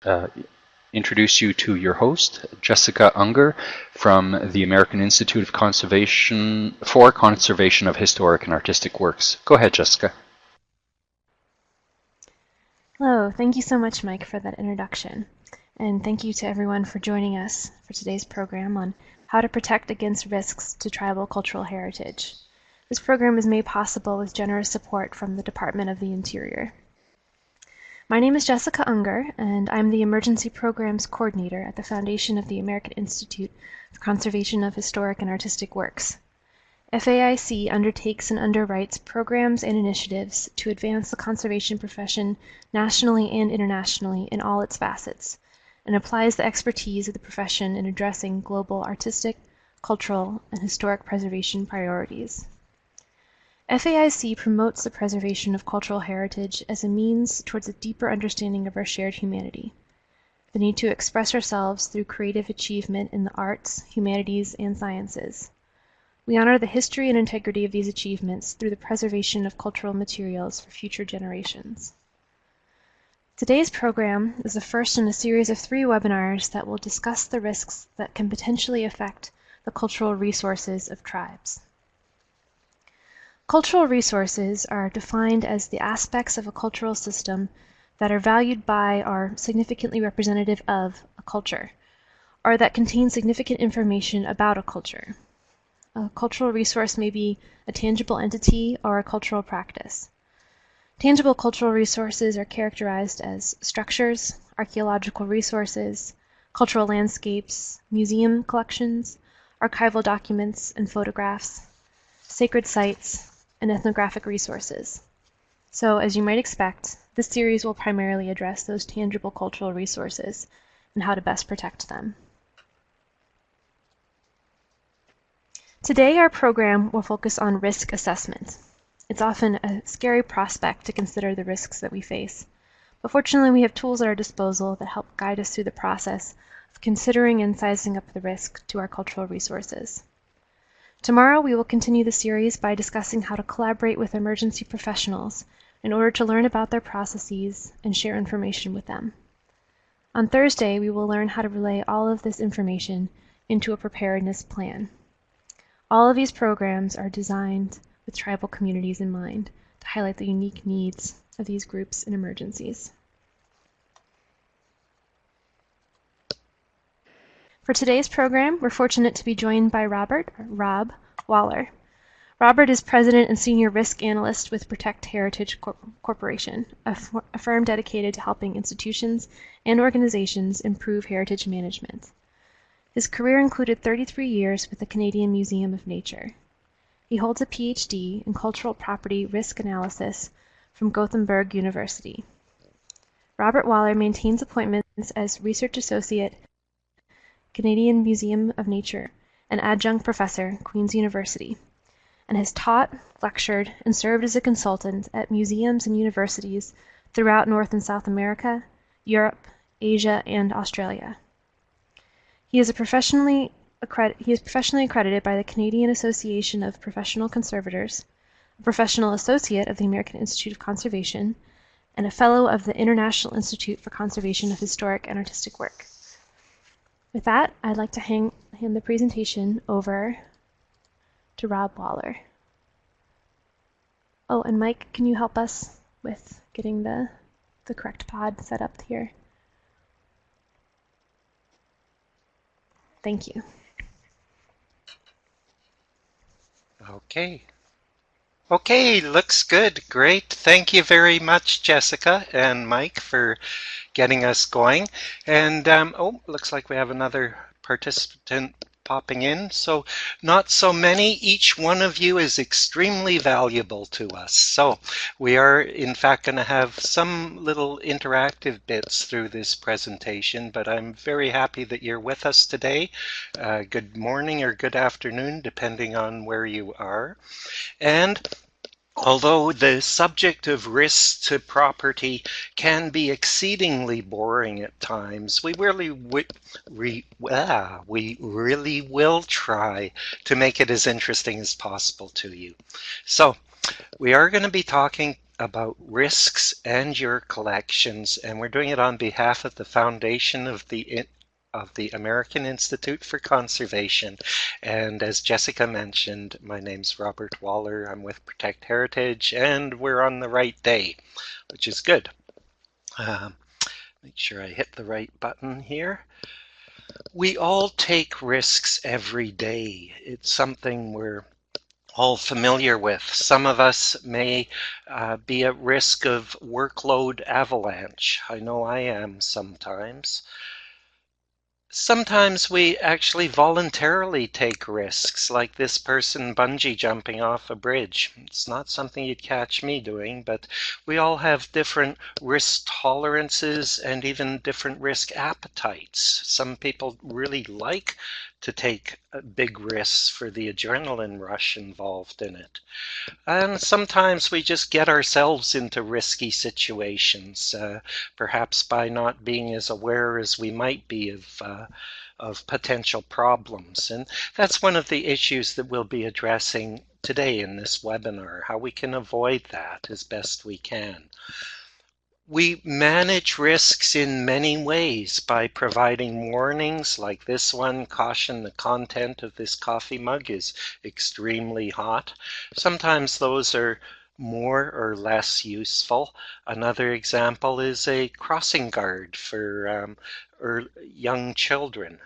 uh, introduce you to your host, Jessica Unger from the American Institute of Conservation for Conservation of Historic and Artistic Works. Go ahead, Jessica. Hello, thank you so much, Mike, for that introduction. And thank you to everyone for joining us for today's program on how to protect against risks to tribal cultural heritage. This program is made possible with generous support from the Department of the Interior. My name is Jessica Unger, and I'm the Emergency Programs Coordinator at the Foundation of the American Institute for Conservation of Historic and Artistic Works. FAIC undertakes and underwrites programs and initiatives to advance the conservation profession nationally and internationally in all its facets, and applies the expertise of the profession in addressing global artistic, cultural, and historic preservation priorities. FAIC promotes the preservation of cultural heritage as a means towards a deeper understanding of our shared humanity, the need to express ourselves through creative achievement in the arts, humanities, and sciences. We honor the history and integrity of these achievements through the preservation of cultural materials for future generations. Today's program is the first in a series of 3 webinars that will discuss the risks that can potentially affect the cultural resources of tribes. Cultural resources are defined as the aspects of a cultural system that are valued by or significantly representative of a culture, or that contain significant information about a culture. A cultural resource may be a tangible entity or a cultural practice. Tangible cultural resources are characterized as structures, archaeological resources, cultural landscapes, museum collections, archival documents and photographs, sacred sites, and ethnographic resources. So, as you might expect, this series will primarily address those tangible cultural resources and how to best protect them. Today, our program will focus on risk assessment. It's often a scary prospect to consider the risks that we face, but fortunately we have tools at our disposal that help guide us through the process of considering and sizing up the risk to our cultural resources. Tomorrow, we will continue the series by discussing how to collaborate with emergency professionals in order to learn about their processes and share information with them. On Thursday, we will learn how to relay all of this information into a preparedness plan. All of these programs are designed with tribal communities in mind to highlight the unique needs of these groups in emergencies. For today's program, we're fortunate to be joined by Rob Waller. Robert is President and Senior Risk Analyst with Protect Heritage Corporation, a firm dedicated to helping institutions and organizations improve heritage management. His career included 33 years with the Canadian Museum of Nature. He holds a PhD in Cultural Property Risk Analysis from Gothenburg University. Robert Waller maintains appointments as Research Associate, Canadian Museum of Nature, and Adjunct Professor, Queen's University, and has taught, lectured, and served as a consultant at museums and universities throughout North and South America, Europe, Asia, and Australia. He is professionally accredited by the Canadian Association of Professional Conservators, a professional associate of the American Institute of Conservation, and a fellow of the International Institute for Conservation of Historic and Artistic Work. With that, I'd like to hand the presentation over to Rob Waller. Oh, and Mike, can you help us with getting the correct pod set up here? Thank you. Okay, looks good. Great. Thank you very much, Jessica and Mike, for getting us going. And looks like we have another participant popping in. So not so many. Each one of you is extremely valuable to us. So we are in fact going to have some little interactive bits through this presentation, but I'm very happy that you're with us today. Good morning or good afternoon, depending on where you are. And although the subject of risks to property can be exceedingly boring at times, we really will try to make it as interesting as possible to you. So we are going to be talking about risks and your collections, and we're doing it on behalf of the foundation of the American Institute for Conservation. And as Jessica mentioned, my name's Robert Waller. I'm with Protect Heritage, and we're on the right day, which is good. Make sure I hit the right button here. We all take risks every day. It's something we're all familiar with. Some of us may be at risk of workload avalanche. I know I am sometimes. Sometimes we actually voluntarily take risks, like this person bungee jumping off a bridge. It's not something you'd catch me doing, but we all have different risk tolerances and even different risk appetites. Some people really like to take big risks for the adrenaline rush involved in it. And sometimes we just get ourselves into risky situations, perhaps by not being as aware as we might be of potential problems. And that's one of the issues that we'll be addressing today in this webinar, how we can avoid that as best we can. We manage risks in many ways by providing warnings like this one: caution, the content of this coffee mug is extremely hot. Sometimes those are more or less useful. Another example is a crossing guard for young children.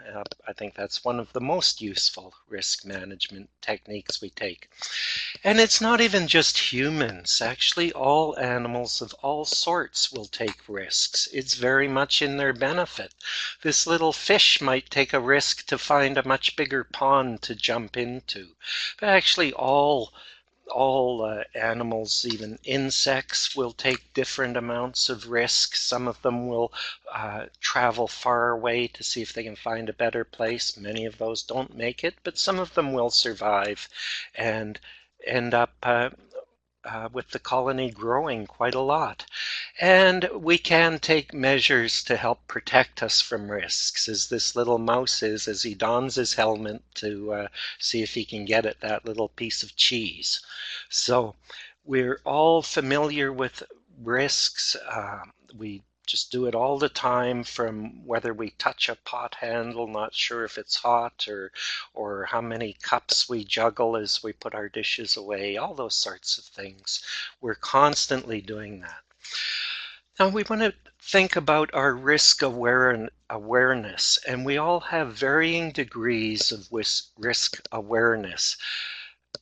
I think that's one of the most useful risk management techniques we take. And it's not even just humans. Actually, all animals of all sorts will take risks. It's very much in their benefit. This little fish might take a risk to find a much bigger pond to jump into. But actually, all animals, even insects, will take different amounts of risk. Some of them will travel far away to see if they can find a better place. Many of those don't make it, but some of them will survive and end up with the colony growing quite a lot. And we can take measures to help protect us from risks, as this little mouse is as he dons his helmet to see if he can get at that little piece of cheese. So we're all familiar with risks. We just do it all the time, from whether we touch a pot handle, not sure if it's hot, or how many cups we juggle as we put our dishes away, all those sorts of things. We're constantly doing that. Now we want to think about our risk awareness, and we all have varying degrees of risk awareness.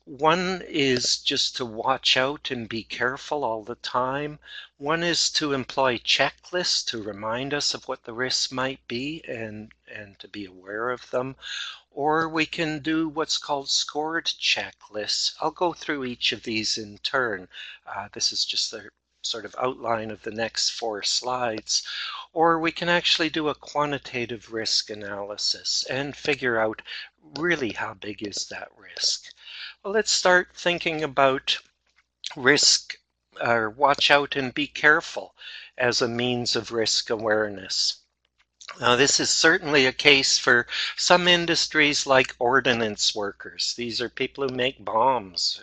One is just to watch out and be careful all the time. One is to employ checklists to remind us of what the risks might be and to be aware of them. Or we can do what's called scored checklists. I'll go through each of these in turn. This is just the sort of outline of the next 4 slides. Or we can actually do a quantitative risk analysis and figure out really how big is that risk. Well, let's start thinking about risk, or watch out and be careful, as a means of risk awareness. Now, this is certainly a case for some industries like ordnance workers. These are people who make bombs,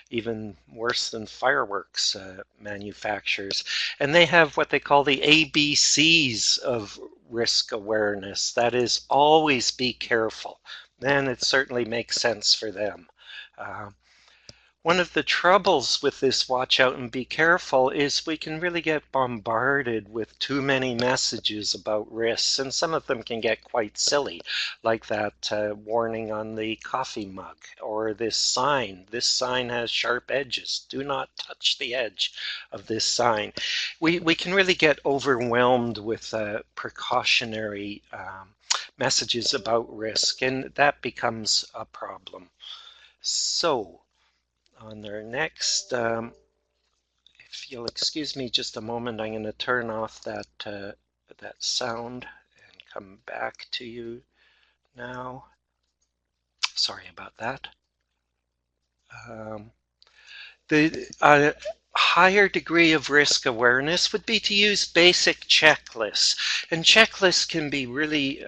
even worse than fireworks manufacturers. And they have what they call the ABCs of risk awareness. That is, always be careful. And it certainly makes sense for them. One of the troubles with this watch out and be careful is we can really get bombarded with too many messages about risks, and some of them can get quite silly, like that warning on the coffee mug, or this sign. This sign has sharp edges. Do not touch the edge of this sign. We can really get overwhelmed with precautionary messages about risk, and that becomes a problem. So, on our next, if you'll excuse me just a moment, I'm going to turn off that sound and come back to you now. Sorry about that. The higher degree of risk awareness would be to use basic checklists. And checklists can be really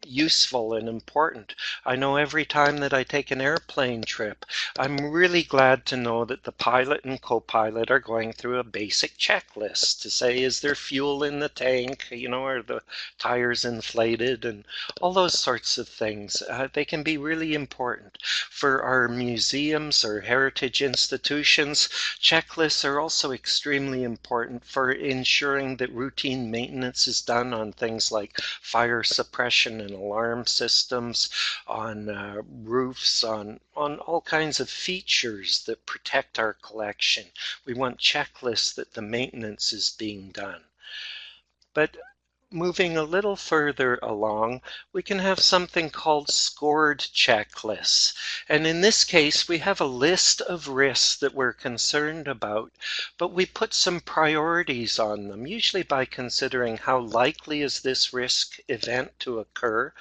useful and important. I know every time that I take an airplane trip, I'm really glad to know that the pilot and co-pilot are going through a basic checklist to say, is there fuel in the tank, are the tires inflated, and all those sorts of things. They can be really important. For our museums or heritage institutions, checklists are also extremely important for ensuring that routine maintenance is done on things like fire suppression and alarm systems, on roofs, on all kinds of features that protect our collection. We want checklists that the maintenance is being done. But moving a little further along, we can have something called scored checklists. And in this case, we have a list of risks that we're concerned about, but we put some priorities on them, usually by considering how likely is this risk event to occur,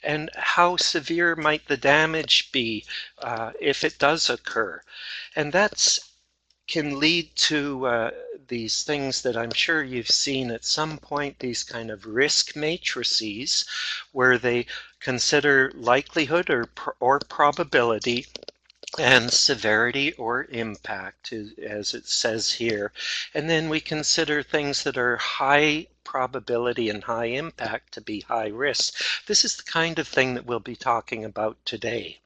and how severe might the damage be if it does occur. And that's can lead to these things that I'm sure you've seen at some point, these kind of risk matrices, where they consider likelihood or probability and severity or impact, as it says here. And then we consider things that are high probability and high impact to be high risk. This is the kind of thing that we'll be talking about today.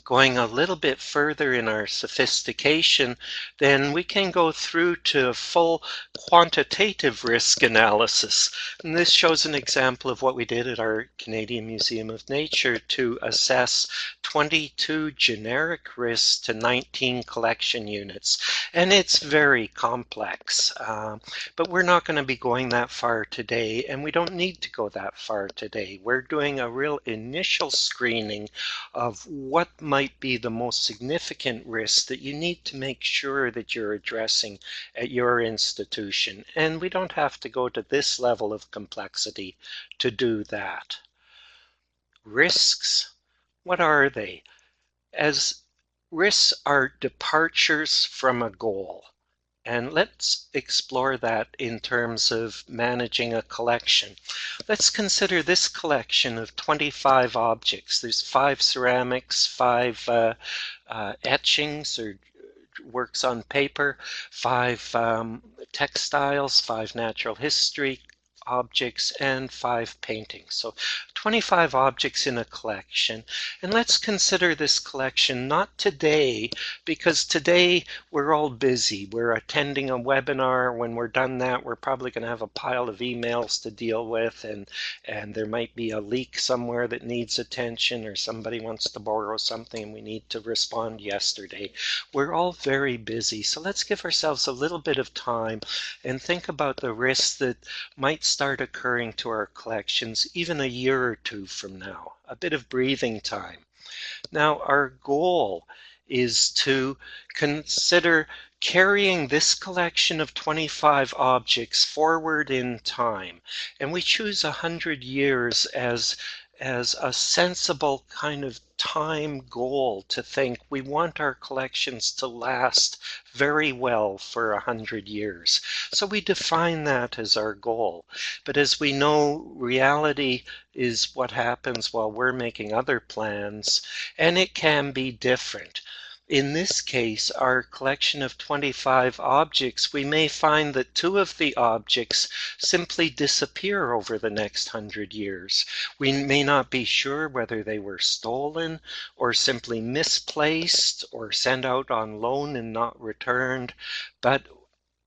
Going a little bit further in our sophistication, then we can go through to full quantitative risk analysis. And this shows an example of what we did at our Canadian Museum of Nature to assess 22 generic risks to 19 collection units. And it's very complex, but we're not going to be going that far today, and we don't need to go that far today. We're doing a real initial screening of what might be the most significant risks that you need to make sure that you're addressing at your institution. And we don't have to go to this level of complexity to do that. Risks, what are they? As risks are departures from a goal. And let's explore that in terms of managing a collection. Let's consider this collection of 25 objects. There's 5 ceramics, 5 etchings or works on paper, 5 textiles, 5 natural history objects, and 5 paintings. So 25 objects in a collection. And let's consider this collection not today, because today we're all busy. We're attending a webinar. When we're done that, we're probably going to have a pile of emails to deal with, and there might be a leak somewhere that needs attention, or somebody wants to borrow something and we need to respond yesterday. We're all very busy. So let's give ourselves a little bit of time and think about the risks that might start occurring to our collections even a year or two from now, a bit of breathing time. Now, our goal is to consider carrying this collection of 25 objects forward in time. And we choose 100 years as a sensible kind of time goal to think we want our collections to last very well for 100 years. So we define that as our goal. But as we know, reality is what happens while we're making other plans, and it can be different. In this case, our collection of 25 objects, we may find that 2 of the objects simply disappear over the next 100 years. We may not be sure whether they were stolen or simply misplaced or sent out on loan and not returned, but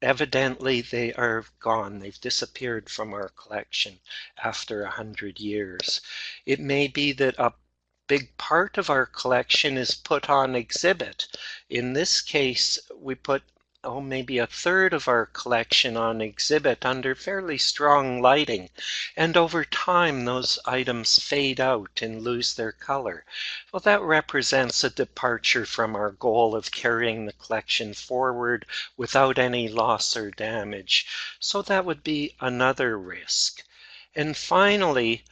evidently they are gone. They've disappeared from our collection after 100 years. It may be that a big part of our collection is put on exhibit. In this case, we put maybe a third of our collection on exhibit under fairly strong lighting. And over time, those items fade out and lose their color. Well, that represents a departure from our goal of carrying the collection forward without any loss or damage. So that would be another risk. And finally,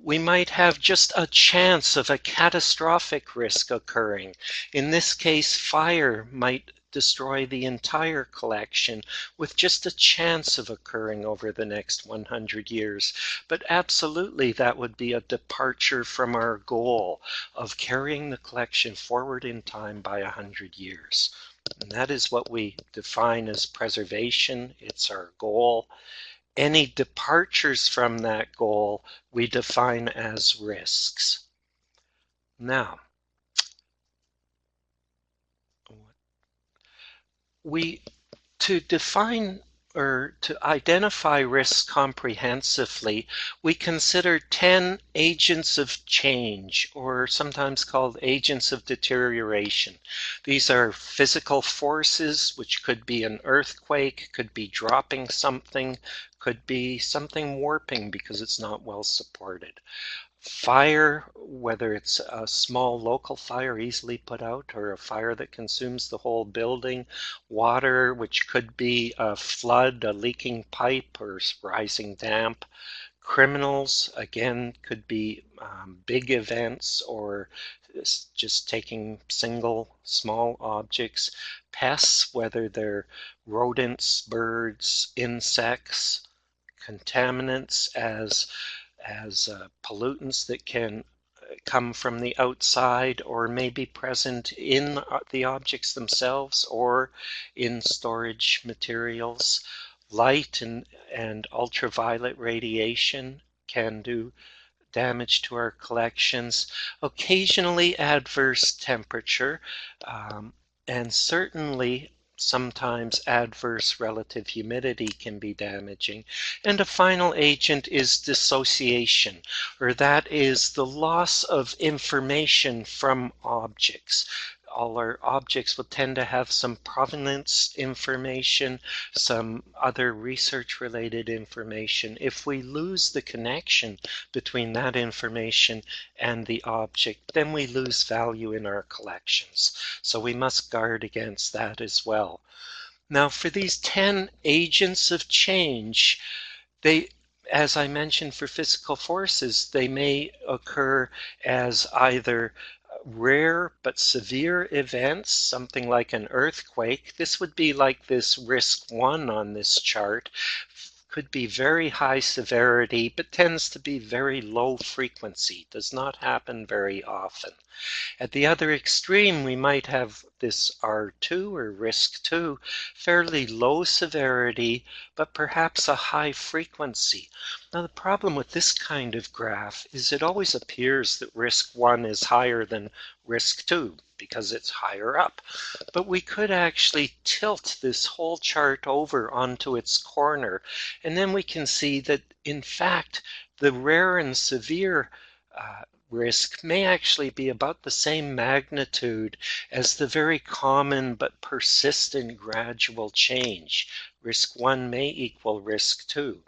we might have just a chance of a catastrophic risk occurring. In this case, fire might destroy the entire collection with just a chance of occurring over the next 100 years. But absolutely, that would be a departure from our goal of carrying the collection forward in time by 100 years. And that is what we define as preservation. It's our goal. Any departures from that goal we define as risks. Now, to define or to identify risks comprehensively, we consider 10 agents of change, or sometimes called agents of deterioration. These are physical forces, which could be an earthquake, could be dropping something, could be something warping because it's not well supported. Fire, whether it's a small local fire easily put out or a fire that consumes the whole building. Water, which could be a flood, a leaking pipe, or rising damp. Criminals, again, could be big events or just taking single small objects. Pests, whether they're rodents, birds, insects. Contaminants as pollutants that can come from the outside or may be present in the objects themselves or in storage materials. Light and ultraviolet radiation can do damage to our collections. Occasionally adverse temperature, and certainly sometimes adverse relative humidity can be damaging. And a final agent is dissociation, or that is the loss of information from objects. All our objects will tend to have some provenance information, some other research-related information. If we lose the connection between that information and the object, then we lose value in our collections. So we must guard against that as well. Now, for these 10 agents of change, as I mentioned for physical forces, they may occur as either rare but severe events, something like an earthquake. This would be like this risk 1 on this chart. Could be very high severity, but tends to be very low frequency, does not happen very often. At the other extreme, we might have this R2 or risk 2, fairly low severity, but perhaps a high frequency. Now, the problem with this kind of graph is it always appears that risk 1 is higher than risk 2 because it's higher up. But we could actually tilt this whole chart over onto its corner, and then we can see that, in fact, the rare and severe risk may actually be about the same magnitude as the very common but persistent gradual change. Risk 1 may equal risk 2.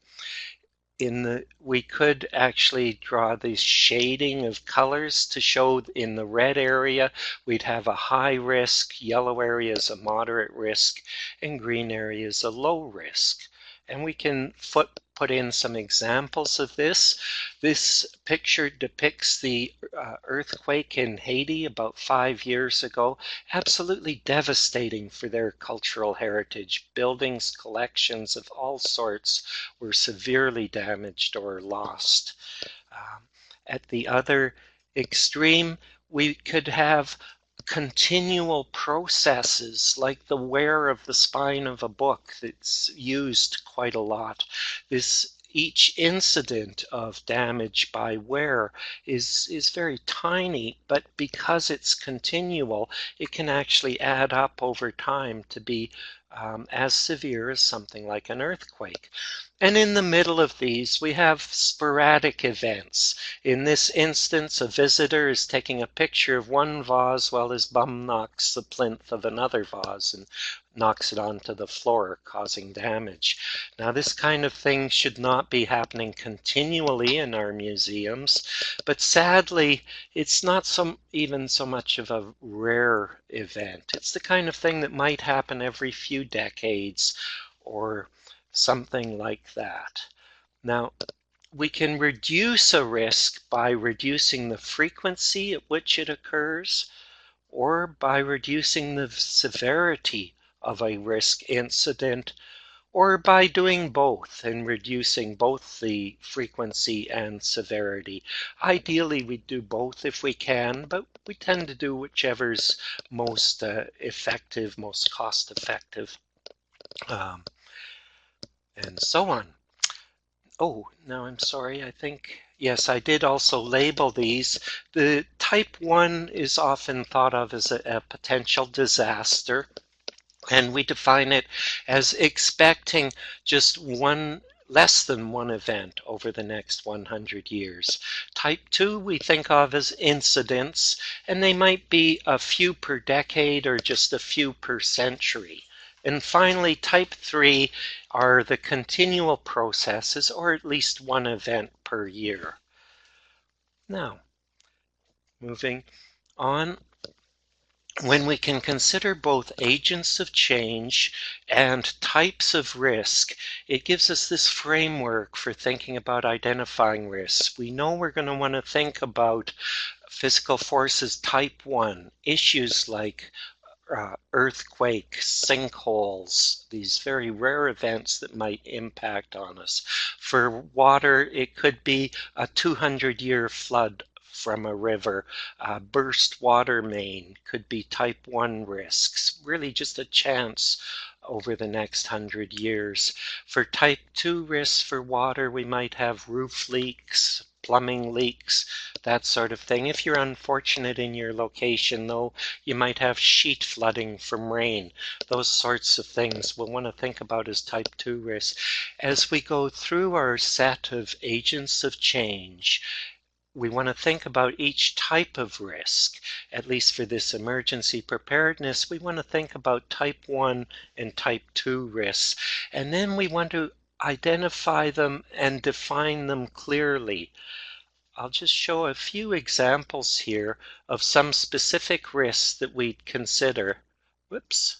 We could actually draw this shading of colors to show in the red area we'd have a high risk, yellow area is a moderate risk, and green area is a low risk. And we can put in some examples of this. This picture depicts the earthquake in Haiti about 5 years ago. Absolutely devastating for their cultural heritage. Buildings, collections of all sorts were severely damaged or lost. At the other extreme, we could have continual processes like the wear of the spine of a book that's used quite a lot. Each incident of damage by wear is very tiny, but because it's continual, it can actually add up over time to be as severe as something like an earthquake. And in the middle of these, we have sporadic events. In this instance, a visitor is taking a picture of one vase while his bum knocks the plinth of another vase and knocks it onto the floor, causing damage. Now, this kind of thing should not be happening continually in our museums, but sadly, it's not even so much of a rare event. It's the kind of thing that might happen every few decades or something like that. Now, we can reduce a risk by reducing the frequency at which it occurs or by reducing the severity of a risk incident, or by doing both and reducing both the frequency and severity. Ideally, we do both if we can, but we tend to do whichever's most effective, most cost effective, and so on. Oh, no, I'm sorry. I think, yes, I did also label these. The type 1 is often thought of as a potential disaster, and we define it as expecting just less than one event over the next 100 years. Type 2 we think of as incidents, and they might be a few per decade or just a few per century. And finally, type 3 are the continual processes, or at least one event per year. Now, moving on. When we can consider both agents of change and types of risk, it gives us this framework for thinking about identifying risks. We know we're going to want to think about physical forces type 1, issues like earthquakes, sinkholes, these very rare events that might impact on us. For water, it could be a 200-year flood from a river. Burst water main could be type 1 risks, really just a chance over the next 100 years. For type 2 risks for water, we might have roof leaks, plumbing leaks, that sort of thing. If you're unfortunate in your location, though, you might have sheet flooding from rain. Those sorts of things we'll want to think about as type 2 risks. As we go through our set of agents of change, we want to think about each type of risk. At least for this emergency preparedness, we want to think about type 1 and type 2 risks. And then we want to identify them and define them clearly. I'll just show a few examples here of some specific risks that we'd consider. Whoops.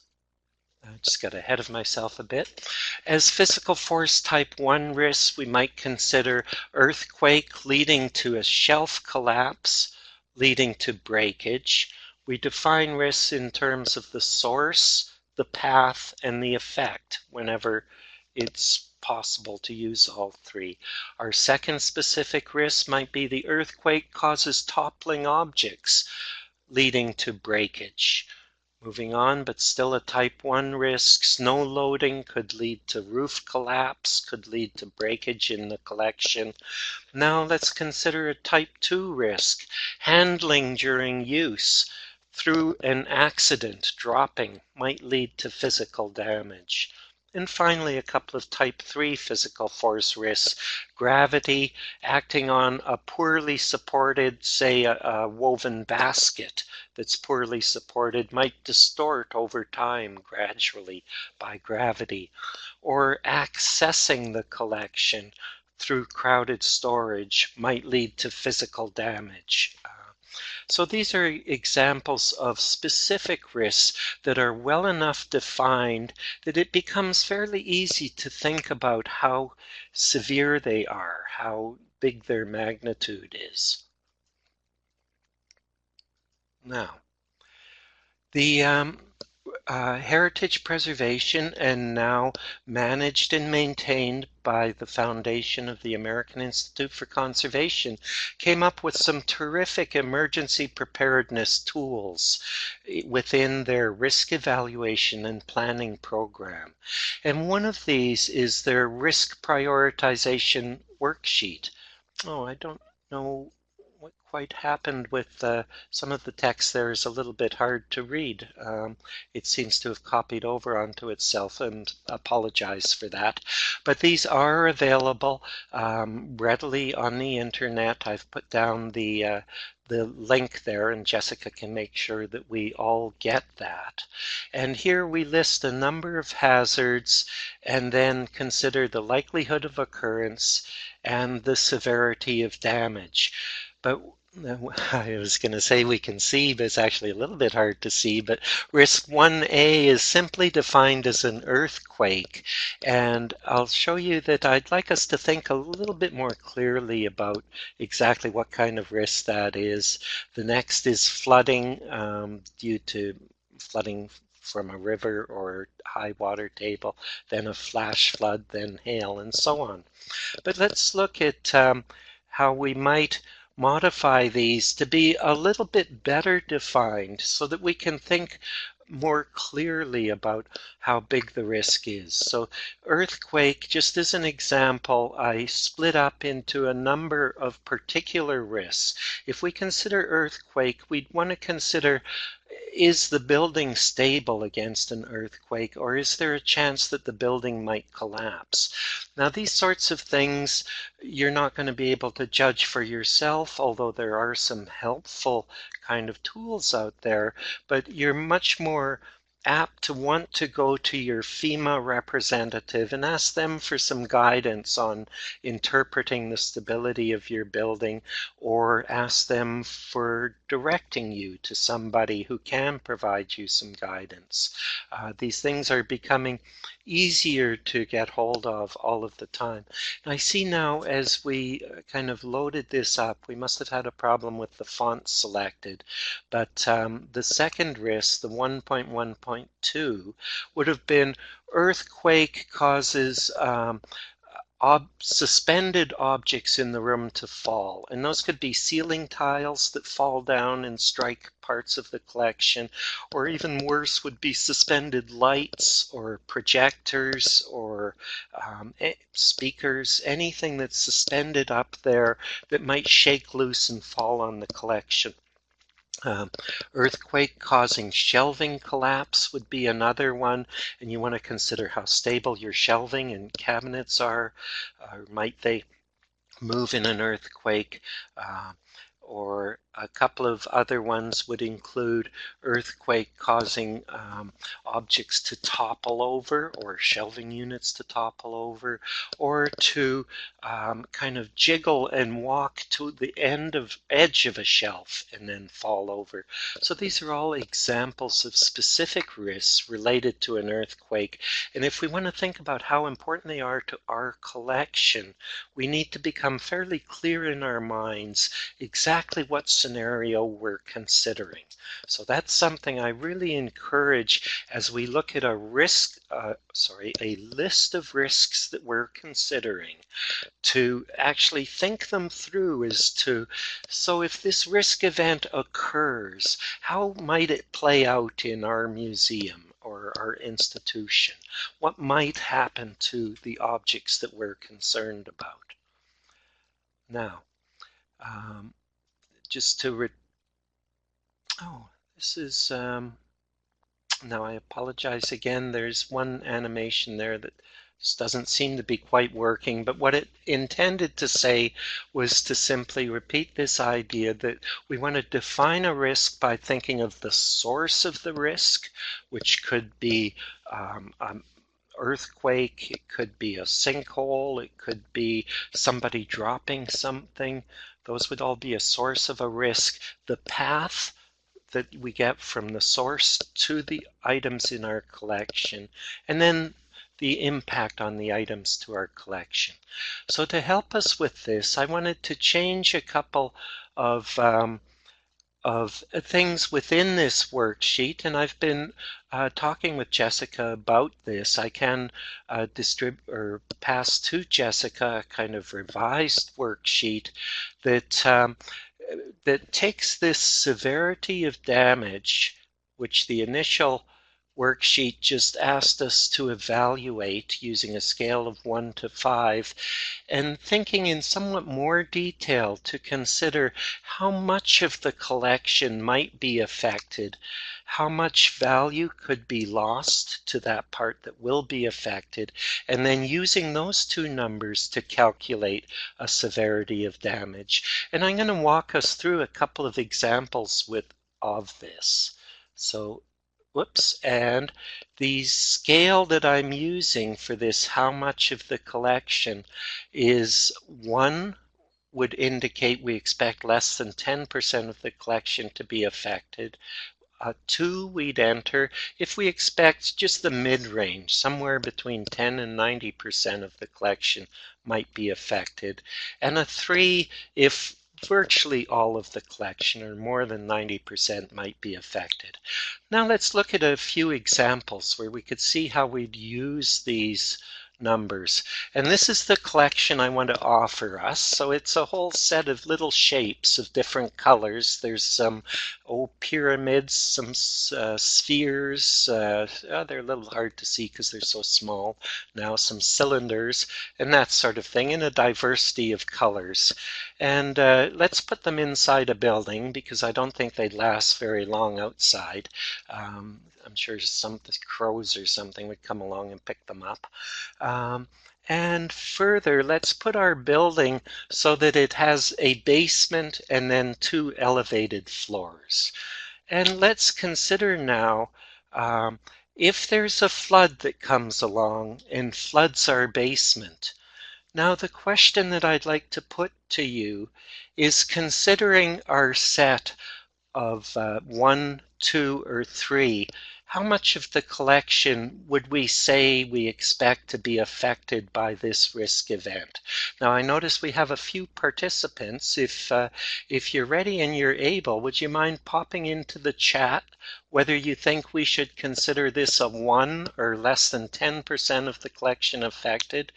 I just got ahead of myself a bit. As physical force type 1 risks, we might consider earthquake leading to a shelf collapse, leading to breakage. We define risks in terms of the source, the path, and the effect whenever it's possible to use all three. Our second specific risk might be the earthquake causes toppling objects, leading to breakage. Moving on, but still a type 1 risk, snow loading could lead to roof collapse, could lead to breakage in the collection. Now let's consider a type 2 risk, handling during use through an accident, dropping, might lead to physical damage. And finally, a couple of type 3 physical force risks. Gravity acting on a poorly supported, say a woven basket that's poorly supported might distort over time gradually by gravity. Or accessing the collection through crowded storage might lead to physical damage. So these are examples of specific risks that are well enough defined that it becomes fairly easy to think about how severe they are, how big their magnitude is. Now, the heritage preservation, and now managed and maintained by the Foundation of the American Institute for Conservation, came up with some terrific emergency preparedness tools within their risk evaluation and planning program. And one of these is their risk prioritization worksheet. Oh, I don't know what quite happened with some of the text there is a little bit hard to read. It seems to have copied over onto itself, and apologize for that. But these are available readily on the internet. I've put down the link there, and Jessica can make sure that we all get that. And here we list a number of hazards and then consider the likelihood of occurrence and the severity of damage. But I was going to say we can see, but it's actually a little bit hard to see. But risk 1A is simply defined as an earthquake. And I'll show you that I'd like us to think a little bit more clearly about exactly what kind of risk that is. The next is flooding due to flooding from a river or high water table, then a flash flood, then hail, and so on. But let's look at how we might modify these to be a little bit better defined so that we can think more clearly about how big the risk is. So earthquake, just as an example, I split up into a number of particular risks. If we consider earthquake, we'd want to consider, is the building stable against an earthquake, or is there a chance that the building might collapse? Now, these sorts of things you're not going to be able to judge for yourself, although there are some helpful kind of tools out there, but you're much more apt to want to go to your FEMA representative and ask them for some guidance on interpreting the stability of your building, or ask them for directing you to somebody who can provide you some guidance. These things are becoming easier to get hold of all of the time. And I see now, as we kind of loaded this up, we must have had a problem with the font selected, but the second risk, the 1.1.2, would have been earthquake causes suspended objects in the room to fall. And those could be ceiling tiles that fall down and strike parts of the collection, or even worse would be suspended lights or projectors or speakers, anything that's suspended up there that might shake loose and fall on the collection. Earthquake causing shelving collapse would be another one, and you want to consider how stable your shelving and cabinets are. Might they move in an earthquake? Or a couple of other ones would include earthquake causing objects to topple over, or shelving units to topple over, or to kind of jiggle and walk to the edge of a shelf and then fall over. So these are all examples of specific risks related to an earthquake. And if we want to think about how important they are to our collection, we need to become fairly clear in our minds exactly what scenario we're considering. So that's something I really encourage as we look at a list of risks that we're considering, to actually think them through as to, so if this risk event occurs, how might it play out in our museum or our institution? What might happen to the objects that we're concerned about? Now, just to this is now I apologize again, there's one animation there that just doesn't seem to be quite working, but what it intended to say was to simply repeat this idea that we want to define a risk by thinking of the source of the risk, which could be earthquake, it could be a sinkhole, it could be somebody dropping something. Those would all be a source of a risk. The path that we get from the source to the items in our collection, and then the impact on the items to our collection. So to help us with this, I wanted to change a couple of things within this worksheet, and I've been talking with Jessica about this. I can pass to Jessica a kind of revised worksheet that takes this severity of damage, which the initial worksheet just asked us to evaluate using a scale of 1 to 5, and thinking in somewhat more detail to consider how much of the collection might be affected, how much value could be lost to that part that will be affected, and then using those two numbers to calculate a severity of damage. And I'm going to walk us through a couple of examples of this. So and the scale that I'm using for this, how much of the collection, is 1 would indicate we expect less than 10% of the collection to be affected. 2 we'd enter if we expect just the mid-range, somewhere between 10 and 90% of the collection might be affected. And a 3 if virtually all of the collection, or more than 90%, might be affected. Now let's look at a few examples where we could see how we'd use these numbers. And this is the collection I want to offer us. So it's a whole set of little shapes of different colors. There's some pyramids, some spheres. They're a little hard to see because they're so small now. Some cylinders and that sort of thing in a diversity of colors. And let's put them inside a building because I don't think they'd last very long outside. I'm sure some crows or something would come along and pick them up. And further, let's put our building so that it has a basement and then 2 elevated floors. And let's consider now if there's a flood that comes along and floods our basement. Now the question that I'd like to put to you is, considering our set of 1, 2, or 3, how much of the collection would we say we expect to be affected by this risk event? Now I notice we have a few participants. If you're ready and you're able, would you mind popping into the chat whether you think we should consider this a 1 or less than 10% of the collection affected?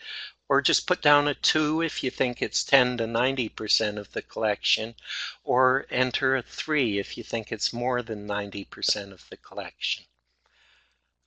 Or just put down a 2 if you think it's 10 to 90% of the collection, or enter a 3 if you think it's more than 90% of the collection.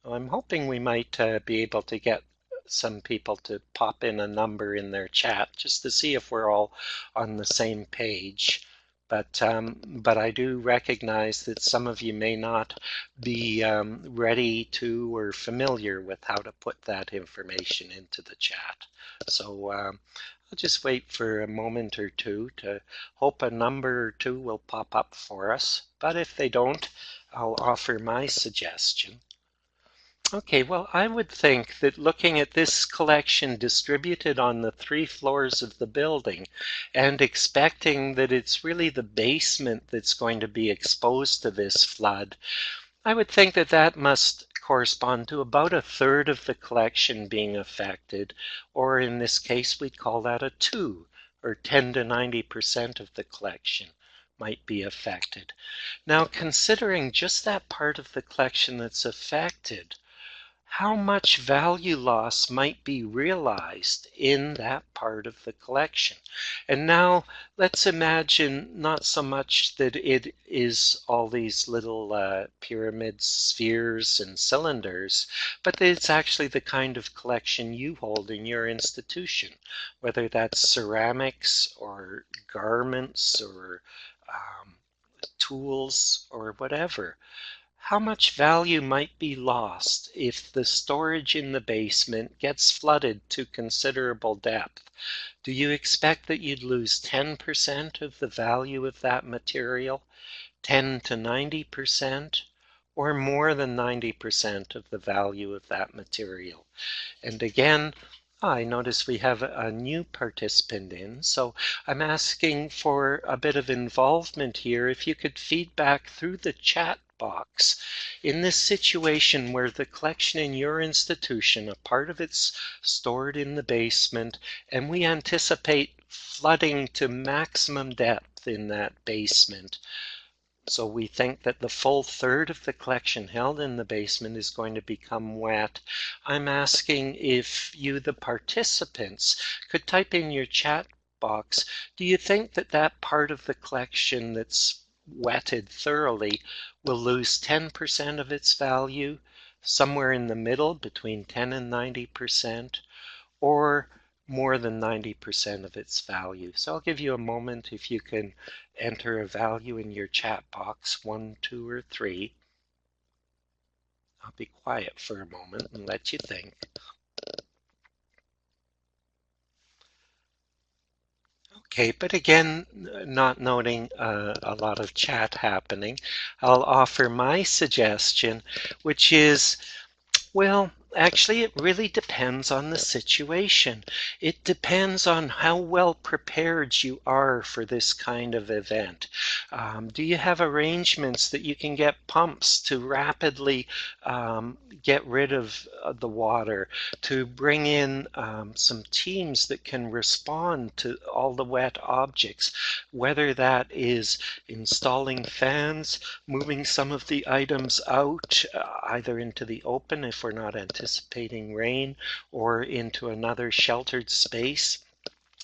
Well, I'm hoping we might be able to get some people to pop in a number in their chat just to see if we're all on the same page. But I do recognize that some of you may not be ready to or familiar with how to put that information into the chat. So I'll just wait for a moment or two to hope a number or two will pop up for us. But if they don't, I'll offer my suggestion. Okay, well, I would think that looking at this collection distributed on the 3 floors of the building and expecting that it's really the basement that's going to be exposed to this flood, I would think that that must correspond to about 1/3 of the collection being affected, or in this case, we'd call that a 2, or 10 to 90% of the collection might be affected. Now, considering just that part of the collection that's affected, how much value loss might be realized in that part of the collection? And now let's imagine not so much that it is all these little pyramids, spheres, and cylinders, but that it's actually the kind of collection you hold in your institution, whether that's ceramics or garments or tools or whatever. How much value might be lost if the storage in the basement gets flooded to considerable depth? Do you expect that you'd lose 10% of the value of that material, 10 to 90%, or more than 90% of the value of that material? And again, I notice we have a new participant in, so I'm asking for a bit of involvement here. If you could feedback through the chat box, in this situation where the collection in your institution, a part of it's stored in the basement, and we anticipate flooding to maximum depth in that basement. So we think that the full 1/3 of the collection held in the basement is going to become wet. I'm asking if you, the participants, could type in your chat box, do you think that that part of the collection that's wetted thoroughly will lose 10% of its value, somewhere in the middle between 10 and 90%, or more than 90% of its value? So I'll give you a moment if you can enter a value in your chat box, 1, 2, or 3. I'll be quiet for a moment and let you think. Okay, but again, not noting a lot of chat happening, I'll offer my suggestion, which is, well, actually, it really depends on the situation. It depends on how well prepared you are for this kind of event. Do you have arrangements that you can get pumps to rapidly get rid of the water, to bring in some teams that can respond to all the wet objects, whether that is installing fans, moving some of the items out, either into the open if we're not anticipating rain, or into another sheltered space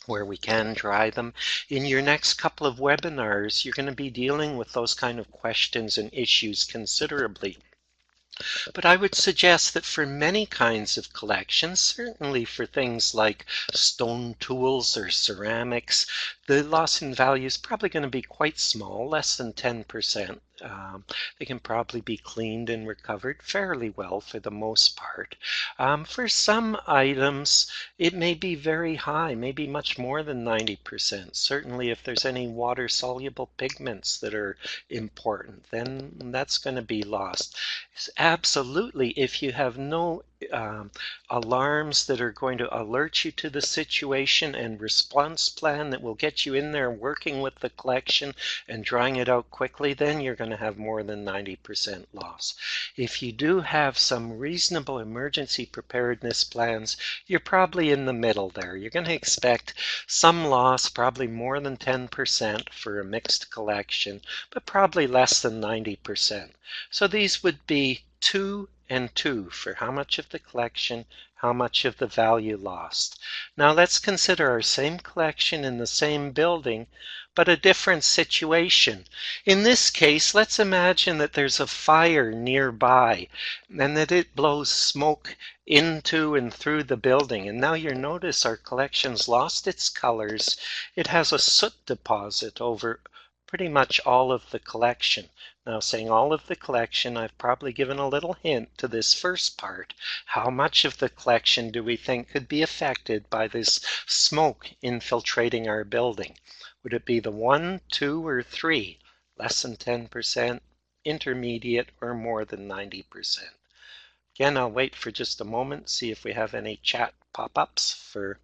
where we can dry them. In your next couple of webinars, you're going to be dealing with those kind of questions and issues considerably. But I would suggest that for many kinds of collections, certainly for things like stone tools or ceramics, the loss in value is probably going to be quite small, less than 10%. They can probably be cleaned and recovered fairly well for the most part. For some items, it may be very high, maybe much more than 90%. Certainly if there's any water-soluble pigments that are important, then that's going to be lost. Absolutely, if you have no alarms that are going to alert you to the situation and response plan that will get you in there working with the collection and drying it out quickly, then you're going to have more than 90% loss. If you do have some reasonable emergency preparedness plans, you're probably in the middle there. You're going to expect some loss, probably more than 10% for a mixed collection, but probably less than 90%. So these would be 2 and 2 for how much of the collection, how much of the value lost. Now let's consider our same collection in the same building, but a different situation. In this case, let's imagine that there's a fire nearby and that it blows smoke into and through the building. And now you notice our collection's lost its colors. It has a soot deposit over pretty much all of the collection. Now, saying all of the collection, I've probably given a little hint to this first part. How much of the collection do we think could be affected by this smoke infiltrating our building? Would it be the 1, 2, or 3? Less than 10%, intermediate, or more than 90%? Again, I'll wait for just a moment, see if we have any chat pop-ups for...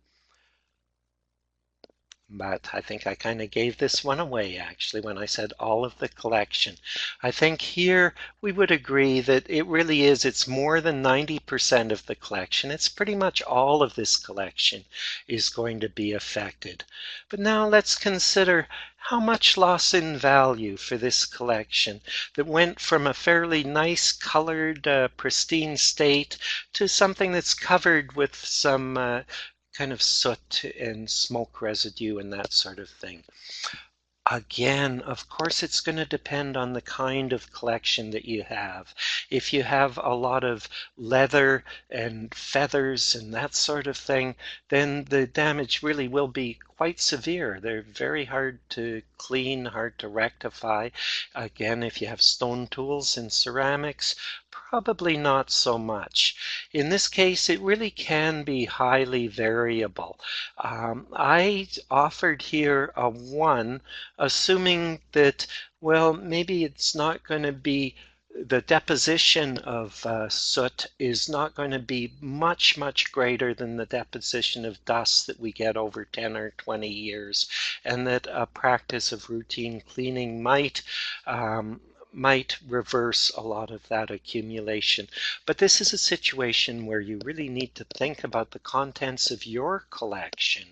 But I think I kind of gave this one away, actually, when I said all of the collection. I think here we would agree that it really is, it's more than 90% of the collection. It's pretty much all of this collection is going to be affected. But now let's consider how much loss in value for this collection that went from a fairly nice colored, pristine state to something that's covered with some kind of soot and smoke residue and that sort of thing. Again, of course, it's going to depend on the kind of collection that you have. If you have a lot of leather and feathers and that sort of thing, then the damage really will be quite severe. They're very hard to clean, hard to rectify. Again, if you have stone tools and ceramics, probably not so much. In this case, it really can be highly variable. I offered here a 1, assuming that, well, maybe it's not going to be, the deposition of soot is not going to be much, much greater than the deposition of dust that we get over 10 or 20 years, and that a practice of routine cleaning might reverse a lot of that accumulation. But this is a situation where you really need to think about the contents of your collection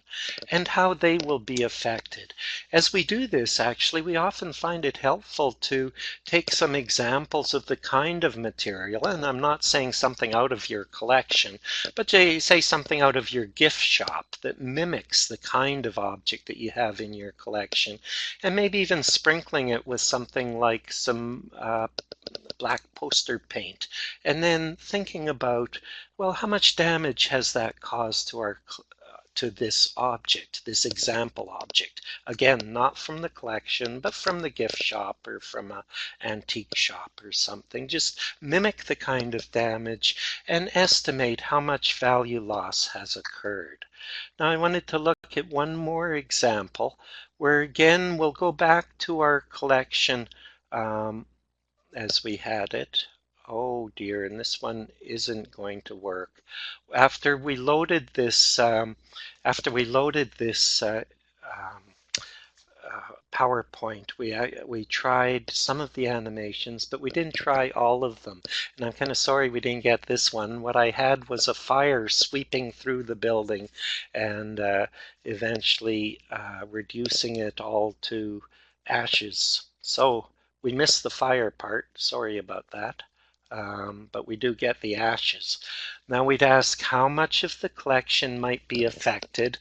and how they will be affected. As we do this, actually, we often find it helpful to take some examples of the kind of material, and I'm not saying something out of your collection, but say something out of your gift shop that mimics the kind of object that you have in your collection, and maybe even sprinkling it with something like some black poster paint, and then thinking about, well, how much damage has that caused to this object, this example object? Again, not from the collection, but from the gift shop or from an antique shop or something. Just mimic the kind of damage and estimate how much value loss has occurred. Now I wanted to look at one more example where again we'll go back to our collection as we had it oh dear, and this one isn't going to work. After we loaded this, um, PowerPoint, we tried some of the animations, but we didn't try all of them. And I'm kind of sorry we didn't get this one. What I had was a fire sweeping through the building and eventually reducing it all to ashes. So we missed the fire part. Sorry about that. But we do get the ashes. Now we'd ask how much of the collection might be affected,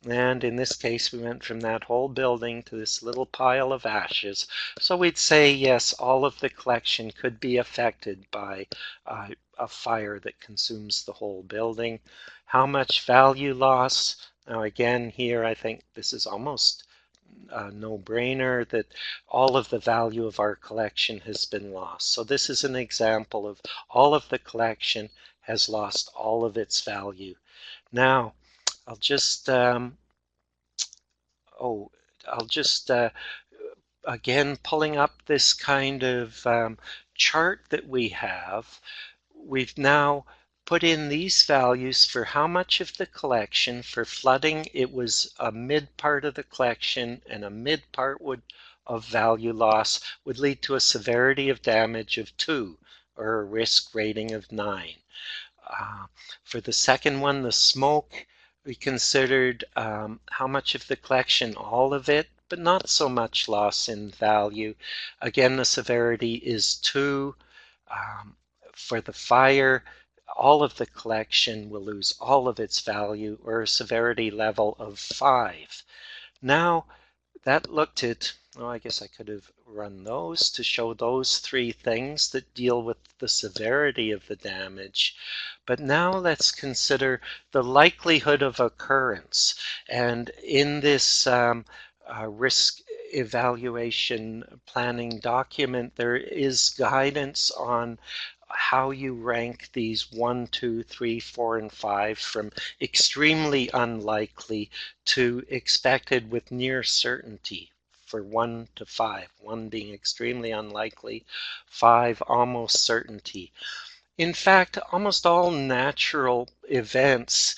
and in this case we went from that whole building to this little pile of ashes. So we'd say yes, all of the collection could be affected by a fire that consumes the whole building. How much value loss? Now again here I think this is almost a no-brainer that all of the value of our collection has been lost. So this is an example of all of the collection has lost all of its value. Now, I'll just again, pulling up this kind of chart that we have, we've now put in these values for how much of the collection. For flooding, it was a mid part of the collection, and a mid part of value loss would lead to a severity of damage of 2, or a risk rating of 9. For the second one, the smoke, we considered how much of the collection, all of it, but not so much loss in value. Again, the severity is 2. For the fire, all of the collection will lose all of its value, or a severity level of 5. Now, that looked at, well, I guess I could have run those to show those 3 things that deal with the severity of the damage. But now let's consider the likelihood of occurrence. And in this risk evaluation planning document, there is guidance on how you rank these 1, 2, 3, 4, and 5 from extremely unlikely to expected with near certainty for 1 to 5, 1 being extremely unlikely, 5 almost certainty. In fact, almost all natural events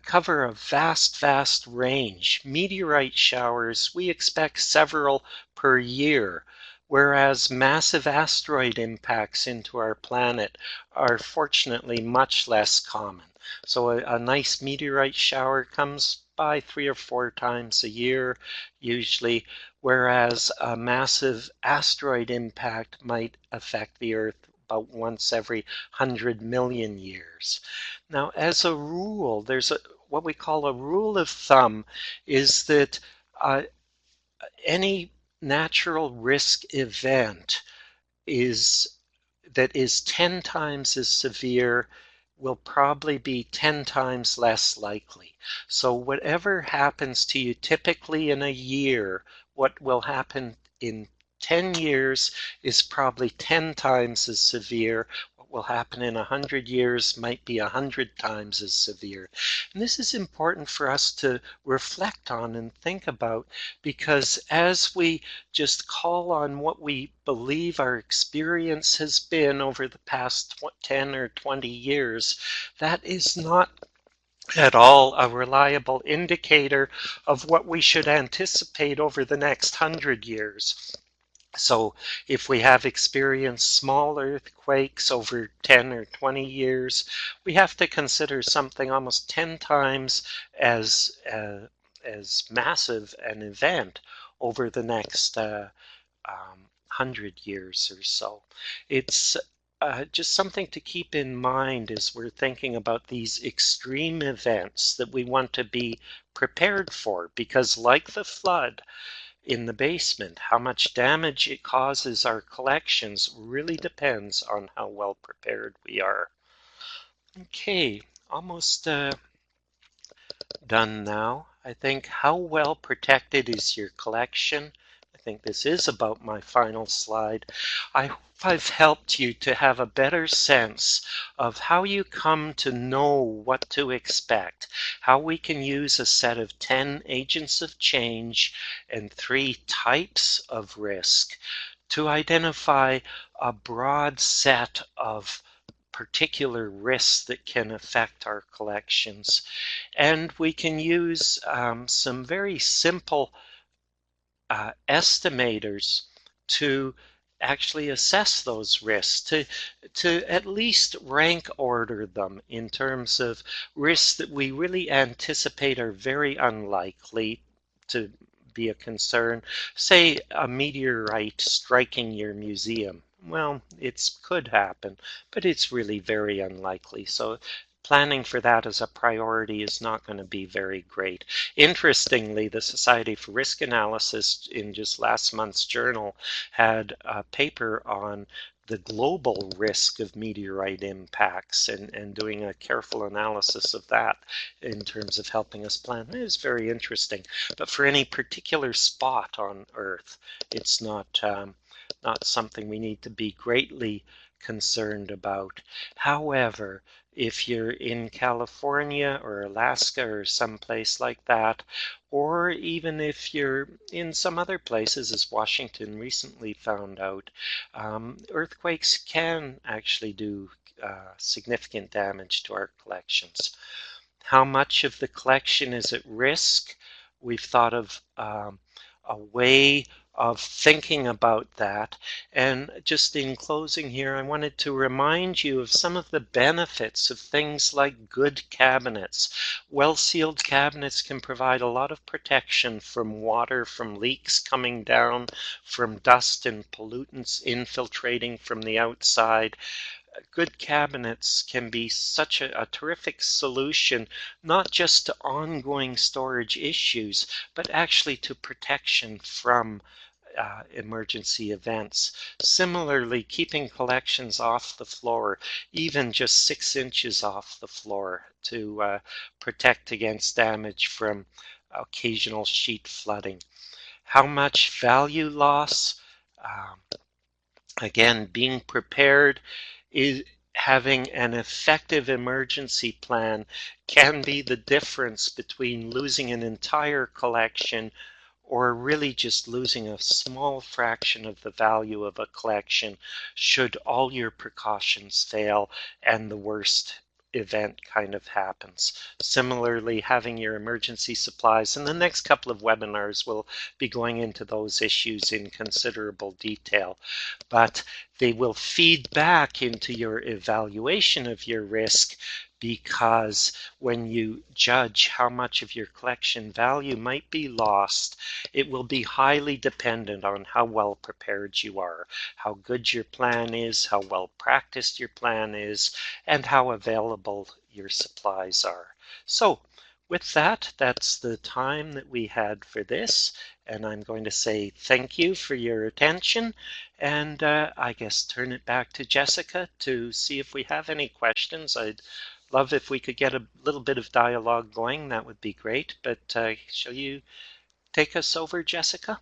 cover a vast range. Meteorite showers, we expect several per year, whereas massive asteroid impacts into our planet are fortunately much less common. So a nice meteorite shower comes by 3 or 4 times a year, usually, whereas a massive asteroid impact might affect the Earth about once every 100 million years. Now, as a rule, there's what we call a rule of thumb, is that any natural risk event that is 10 times as severe will probably be 10 times less likely. So whatever happens to you typically in a year, what will happen in 10 years is probably 10 times as severe. What will happen in 100 years might be 100 times as severe. And this is important for us to reflect on and think about, because as we just call on what we believe our experience has been over the past 10 or 20 years, that is not at all a reliable indicator of what we should anticipate over the next 100 years. So if we have experienced small earthquakes over 10 or 20 years, we have to consider something almost 10 times as massive an event over the next 100 years or so. It's just something to keep in mind as we're thinking about these extreme events that we want to be prepared for, because like the flood in the basement, how much damage it causes our collections really depends on how well prepared we are. Okay, almost done now. I think, how well protected is your collection? I think this is about my final slide. I hope I've helped you to have a better sense of how you come to know what to expect, how we can use a set of 10 agents of change and 3 types of risk to identify a broad set of particular risks that can affect our collections. And we can use some very simple estimators to actually assess those risks, to at least rank order them in terms of risks that we really anticipate are very unlikely to be a concern. Say a meteorite striking your museum. Well, it could happen, but it's really very unlikely. So planning for that as a priority is not going to be very great. Interestingly, the Society for Risk Analysis in just last month's journal had a paper on the global risk of meteorite impacts and doing a careful analysis of that in terms of helping us plan. It was very interesting. But for any particular spot on Earth, it's not something we need to be greatly concerned about. However, if you're in California or Alaska or someplace like that, or even if you're in some other places, as Washington recently found out, earthquakes can actually do significant damage to our collections. How much of the collection is at risk? We've thought of a way of thinking about that. And just in closing here, I wanted to remind you of some of the benefits of things like good cabinets. Well-sealed cabinets can provide a lot of protection from water, from leaks coming down, from dust and pollutants infiltrating from the outside. Good cabinets can be such a terrific solution, not just to ongoing storage issues, but actually to protection from emergency events. Similarly, keeping collections off the floor, even just 6 inches off the floor, to protect against damage from occasional sheet flooding. How much value loss? Again, being prepared is having an effective emergency plan can be the difference between losing an entire collection or really just losing a small fraction of the value of a collection should all your precautions fail and the worst event kind of happens. Similarly, having your emergency supplies. In the next couple of webinars, we'll be going into those issues in considerable detail, but they will feed back into your evaluation of your risk, because when you judge how much of your collection value might be lost, it will be highly dependent on how well prepared you are, how good your plan is, how well practiced your plan is, and how available your supplies are. So with that, that's the time that we had for this, and I'm going to say thank you for your attention, and I guess turn it back to Jessica to see if we have any questions. I'd love if we could get a little bit of dialogue going. That would be great. But shall you take us over, Jessica?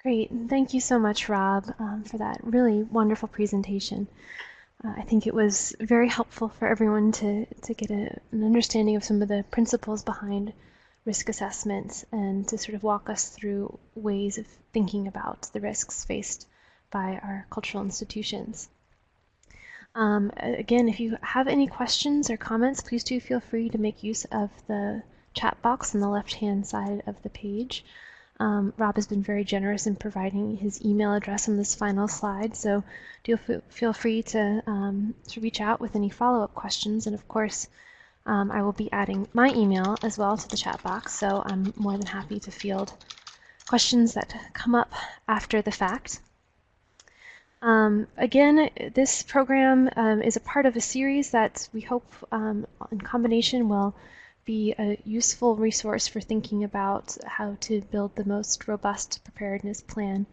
Great. Thank you so much, Rob, for that really wonderful presentation. I think it was very helpful for everyone to get an understanding of some of the principles behind risk assessments and to sort of walk us through ways of thinking about the risks faced by our cultural institutions. Again, if you have any questions or comments, please do feel free to make use of the chat box on the left-hand side of the page. Rob has been very generous in providing his email address on this final slide, so do feel free to reach out with any follow-up questions. And of course, I will be adding my email as well to the chat box, so I'm more than happy to field questions that come up after the fact. Again, this program is a part of a series that we hope in combination will be a useful resource for thinking about how to build the most robust preparedness plan.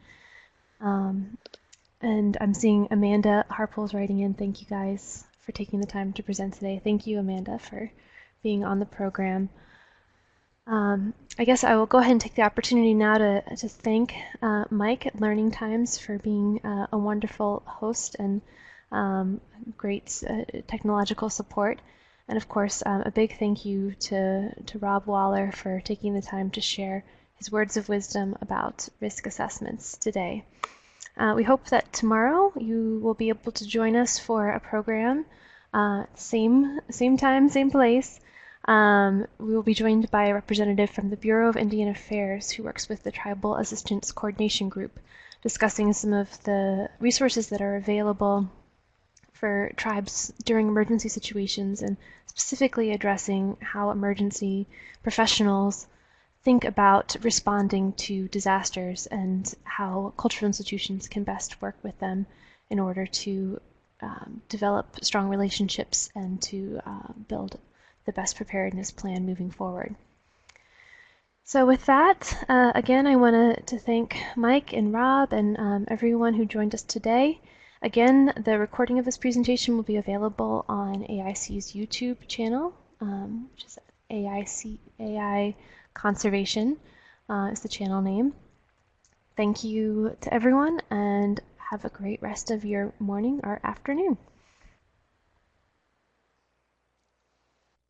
And I'm seeing Amanda Harple's writing in. Thank you guys for taking the time to present today. Thank you, Amanda, for being on the program. I guess I will go ahead and take the opportunity now to thank Mike at Learning Times for being a wonderful host and great technological support. And of course, a big thank you to Rob Waller for taking the time to share his words of wisdom about risk assessments today. We hope that tomorrow you will be able to join us for a program, same time, same place. We will be joined by a representative from the Bureau of Indian Affairs who works with the Tribal Assistance Coordination Group, discussing some of the resources that are available for tribes during emergency situations, and specifically addressing how emergency professionals think about responding to disasters and how cultural institutions can best work with them in order to develop strong relationships and to build the best preparedness plan moving forward. So with that, again, I want to thank Mike and Rob and everyone who joined us today. Again, the recording of this presentation will be available on AIC's YouTube channel, which is AI Conservation is the channel name. Thank you to everyone, and have a great rest of your morning or afternoon.